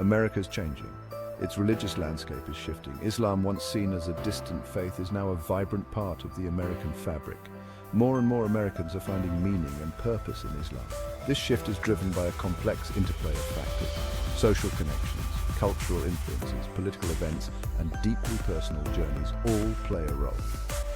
America's changing. Its religious landscape is shifting. Islam, once seen as a distant faith, is now a vibrant part of the American fabric. More and more Americans are finding meaning and purpose in Islam. This shift is driven by a complex interplay of factors: social connections, cultural influences, political events, and deeply personal journeys all play a role.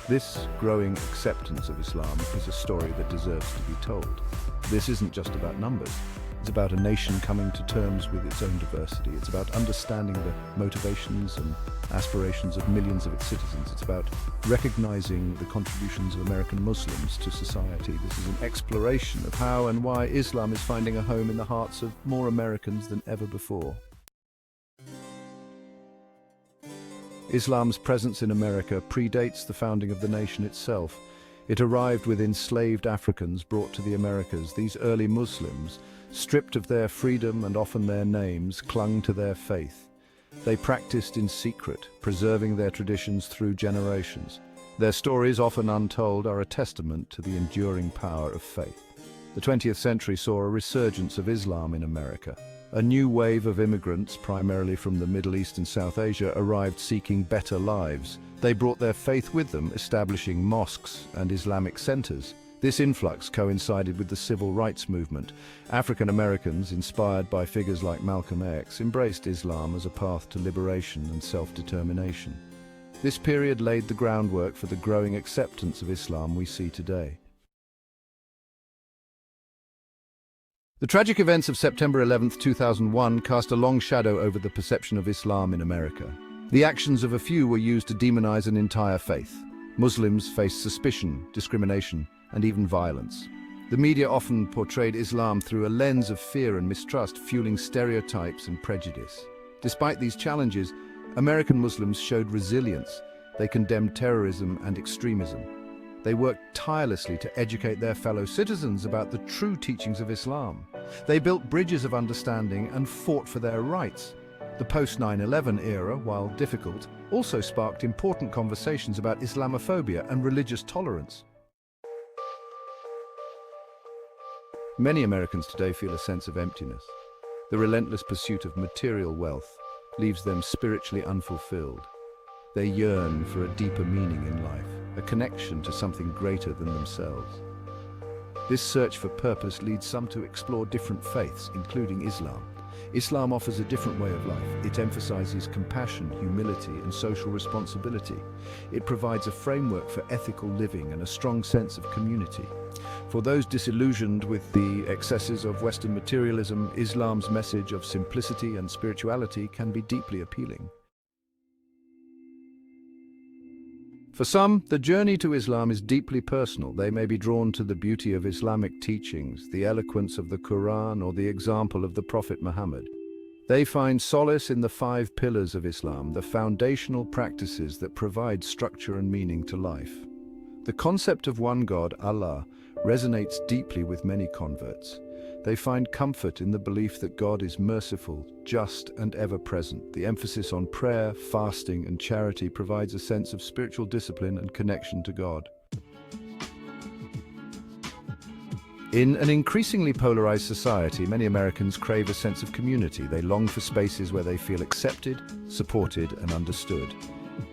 This growing acceptance of Islam is a story that deserves to be told. This isn't just about numbers. It's about a nation coming to terms with its own diversity. It's about understanding the motivations and aspirations of millions of its citizens. It's about recognizing the contributions of American Muslims to society. This is an exploration of how and why Islam is finding a home in the hearts of more Americans than ever before. Islam's presence in America predates the founding of the nation itself. It arrived with enslaved Africans brought to the Americas. These early Muslims, stripped of their freedom and often their names, clung to their faith. They practiced in secret, preserving their traditions through generations. Their stories, often untold, are a testament to the enduring power of faith. The 20th century saw a resurgence of Islam in America. A new wave of immigrants, primarily from the Middle East and South Asia, arrived seeking better lives. They brought their faith with them, establishing mosques and Islamic centers. This influx coincided with the civil rights movement. African Americans, inspired by figures like Malcolm X, embraced Islam as a path to liberation and self-determination. This period laid the groundwork for the growing acceptance of Islam we see today. The tragic events of September 11, 2001 cast a long shadow over the perception of Islam in America. The actions of a few were used to demonize an entire faith. Muslims faced suspicion, discrimination, and even violence. The media often portrayed Islam through a lens of fear and mistrust, fueling stereotypes and prejudice. Despite these challenges, American Muslims showed resilience. They condemned terrorism and extremism. They worked tirelessly to educate their fellow citizens about the true teachings of Islam. They built bridges of understanding and fought for their rights. The post-9/11 era, while difficult, also sparked important conversations about Islamophobia and religious tolerance. Many Americans today feel a sense of emptiness. The relentless pursuit of material wealth leaves them spiritually unfulfilled. They yearn for a deeper meaning in life, a connection to something greater than themselves. This search for purpose leads some to explore different faiths, including Islam. Islam offers a different way of life. It emphasizes compassion, humility, and social responsibility. It provides a framework for ethical living and a strong sense of community. For those disillusioned with the excesses of Western materialism, Islam's message of simplicity and spirituality can be deeply appealing. For some, the journey to Islam is deeply personal. They may be drawn to the beauty of Islamic teachings, the eloquence of the Quran, or the example of the Prophet Muhammad. They find solace in the 5 pillars of Islam, the foundational practices that provide structure and meaning to life. The concept of one God, Allah, resonates deeply with many converts. They find comfort in the belief that God is merciful, just, and ever-present. The emphasis on prayer, fasting, and charity provides a sense of spiritual discipline and connection to God. In an increasingly polarized society, many Americans crave a sense of community. They long for spaces where they feel accepted, supported, and understood.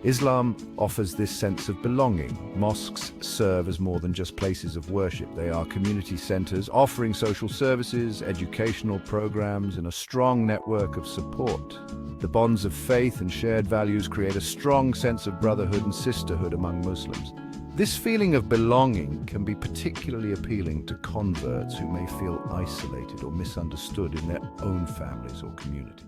Islam offers this sense of belonging. Mosques serve as more than just places of worship. They are community centers offering social services, educational programs, and a strong network of support. The bonds of faith and shared values create a strong sense of brotherhood and sisterhood among Muslims. This feeling of belonging can be particularly appealing to converts who may feel isolated or misunderstood in their own families or community.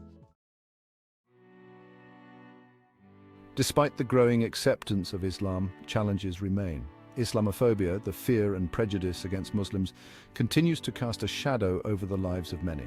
Despite the growing acceptance of Islam, challenges remain. Islamophobia, the fear and prejudice against Muslims, continues to cast a shadow over the lives of many.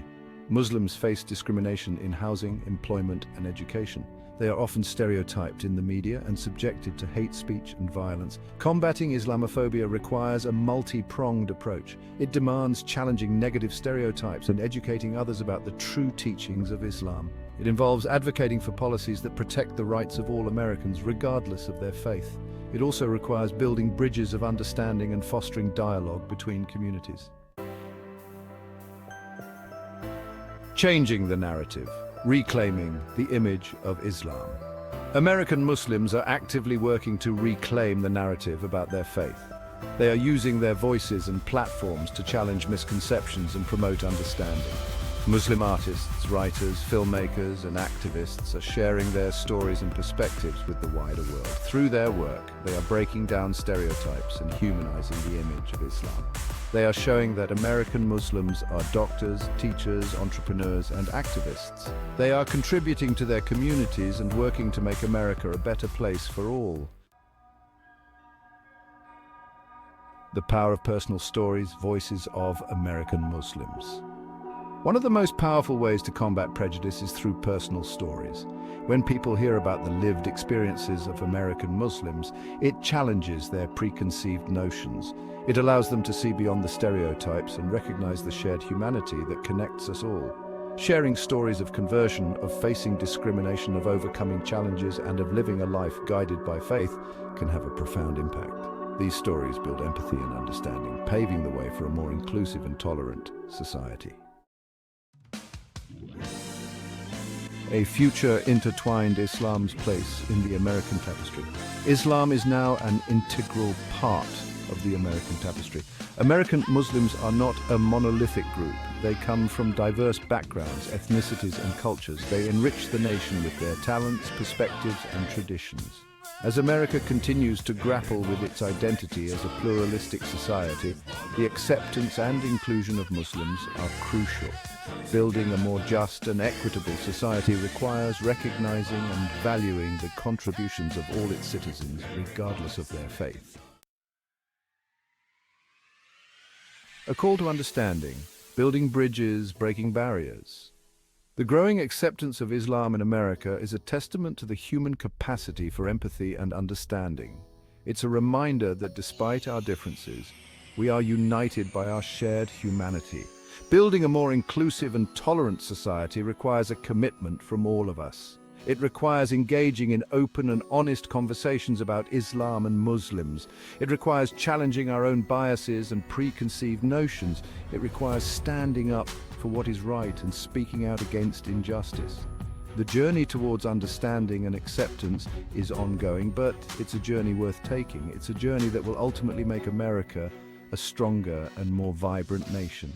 Muslims face discrimination in housing, employment, and education. They are often stereotyped in the media and subjected to hate speech and violence. Combating Islamophobia requires a multi-pronged approach. It demands challenging negative stereotypes and educating others about the true teachings of Islam. It involves advocating for policies that protect the rights of all Americans, regardless of their faith. It also requires building bridges of understanding and fostering dialogue between communities. Changing the narrative. Reclaiming the image of Islam. American Muslims are actively working to reclaim the narrative about their faith. They are using their voices and platforms to challenge misconceptions and promote understanding. Muslim artists, writers, filmmakers, and activists are sharing their stories and perspectives with the wider world. Through their work, they are breaking down stereotypes and humanizing the image of Islam. They are showing that American Muslims are doctors, teachers, entrepreneurs, and activists. They are contributing to their communities and working to make America a better place for all. The power of personal stories, voices of American Muslims. One of the most powerful ways to combat prejudice is through personal stories. When people hear about the lived experiences of American Muslims, it challenges their preconceived notions. It allows them to see beyond the stereotypes and recognize the shared humanity that connects us all. Sharing stories of conversion, of facing discrimination, of overcoming challenges, and of living a life guided by faith can have a profound impact. These stories build empathy and understanding, paving the way for a more inclusive and tolerant society. A future intertwined Islam's place in the American tapestry. Islam is now an integral part of the American tapestry. American Muslims are not a monolithic group. They come from diverse backgrounds, ethnicities, and cultures. They enrich the nation with their talents, perspectives, and traditions. As America continues to grapple with its identity as a pluralistic society, the acceptance and inclusion of Muslims are crucial. Building a more just and equitable society requires recognizing and valuing the contributions of all its citizens, regardless of their faith. A call to understanding, building bridges, breaking barriers. The growing acceptance of Islam in America is a testament to the human capacity for empathy and understanding. It's a reminder that despite our differences, we are united by our shared humanity. Building a more inclusive and tolerant society requires a commitment from all of us. It requires engaging in open and honest conversations about Islam and Muslims. It requires challenging our own biases and preconceived notions. It requires standing up for what is right and speaking out against injustice. The journey towards understanding and acceptance is ongoing, but it's a journey worth taking. It's a journey that will ultimately make America a stronger and more vibrant nation.